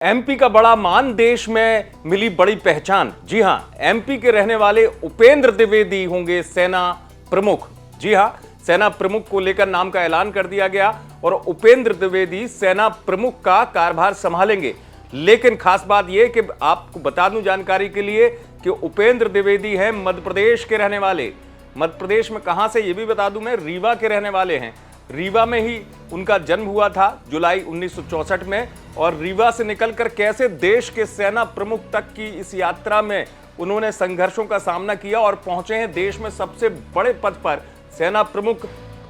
MP का बड़ा मान, देश में मिली बड़ी पहचान। जी हां, एमपी के रहने वाले उपेंद्र द्विवेदी होंगे सेना प्रमुख। जी हां, सेना प्रमुख को लेकर नाम का ऐलान कर दिया गया और उपेंद्र द्विवेदी सेना प्रमुख का कार्यभार संभालेंगे। लेकिन खास बात यह कि आपको बता दूं जानकारी के लिए कि उपेंद्र द्विवेदी हैं मध्य प्रदेश के रहने वाले। मध्य प्रदेश में कहां से, यह भी बता दूं मैं, रीवा के रहने वाले हैं। रीवा में ही उनका जन्म हुआ था जुलाई 1964 में, और रीवा से निकलकर कैसे देश के सेना प्रमुख तक की इस यात्रा में उन्होंने संघर्षों का सामना किया और पहुंचे हैं देश में सबसे बड़े पद पर। सेना प्रमुख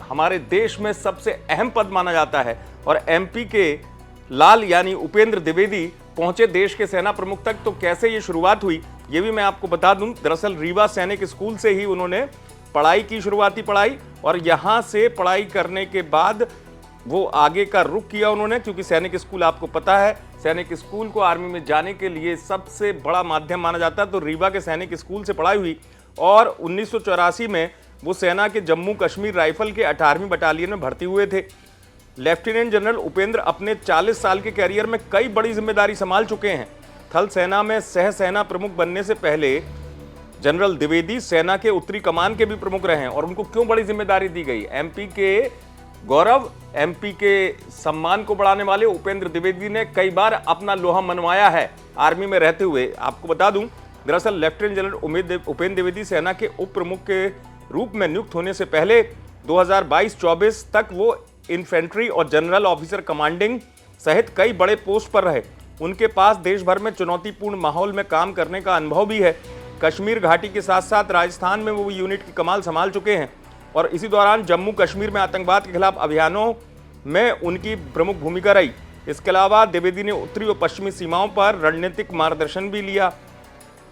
हमारे देश में सबसे अहम पद माना जाता है और एमपी के लाल यानी उपेंद्र द्विवेदी पहुंचे देश के सेना प्रमुख तक। तो कैसे ये शुरुआत हुई ये भी मैं आपको बता दूं। दरअसल रीवा सैनिक स्कूल से ही उन्होंने पढ़ाई की, शुरुआती पढ़ाई, और यहां से पढ़ाई करने के बाद वो आगे का रुख किया उन्होंने, क्योंकि सैनिक स्कूल आपको पता है सैनिक स्कूल को आर्मी में जाने के लिए सबसे बड़ा माध्यम माना जाता है। तो रीवा के सैनिक स्कूल से पढ़ाई हुई और 1984 में वो सेना के जम्मू कश्मीर राइफल के 18वीं बटालियन में भर्ती हुए थे। लेफ्टिनेंट जनरल उपेंद्र अपने 40 साल के कैरियर में कई बड़ी जिम्मेदारी संभाल चुके हैं। थल सेना में सह सेना प्रमुख बनने से पहले जनरल द्विवेदी सेना के उत्तरी कमान के भी प्रमुख रहे हैं। और उनको क्यों बड़ी जिम्मेदारी दी गई? एमपी के गौरव, एमपी के सम्मान को बढ़ाने वाले उपेंद्र द्विवेदी ने कई बार अपना लोहा मनवाया है आर्मी में रहते हुए। आपको बता दूं, दरअसल लेफ्टिनेंट जनरल उपेंद्र द्विवेदी सेना के उप प्रमुख के रूप में नियुक्त होने से पहले 2022-24 तक वो इन्फेंट्री और जनरल ऑफिसर कमांडिंग सहित कई बड़े पोस्ट पर रहे। उनके पास देश भर में चुनौतीपूर्ण माहौल में काम करने का अनुभव भी है। कश्मीर घाटी के साथ साथ राजस्थान में वो यूनिट की कमान संभाल चुके हैं और इसी दौरान जम्मू कश्मीर में आतंकवाद के खिलाफ अभियानों में उनकी प्रमुख भूमिका रही। इसके अलावा द्विवेदी ने उत्तरी और पश्चिमी सीमाओं पर रणनीतिक मार्गदर्शन भी लिया।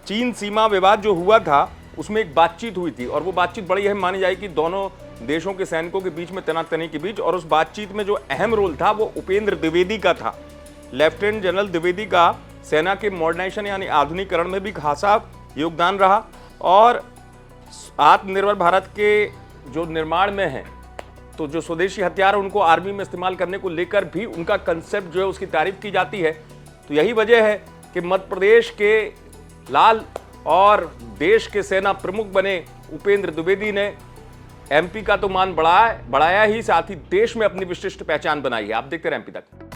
चीन सीमा विवाद जो हुआ था उसमें एक बातचीत हुई थी और वो बातचीत बड़ी अहम मानी जाएगी दोनों देशों के सैनिकों के बीच में तनातनी के बीच, और उस बातचीत में जो अहम रोल था वो उपेंद्र द्विवेदी का था। लेफ्टिनेंट जनरल द्विवेदी का सेना के मॉडर्नाइजेशन यानी आधुनिकीकरण में भी खासा योगदान रहा और आत्मनिर्भर भारत के जो निर्माण में है, तो जो स्वदेशी हथियार उनको आर्मी में इस्तेमाल करने को लेकर भी उनका कंसेप्ट जो है उसकी तारीफ की जाती है। तो यही वजह है कि मध्य प्रदेश के लाल और देश के सेना प्रमुख बने उपेंद्र द्विवेदी ने एमपी का तो मान बढ़ाया ही, साथ ही देश में अपनी विशिष्ट पहचान बनाई है। आप देखते रहे एमपी तक।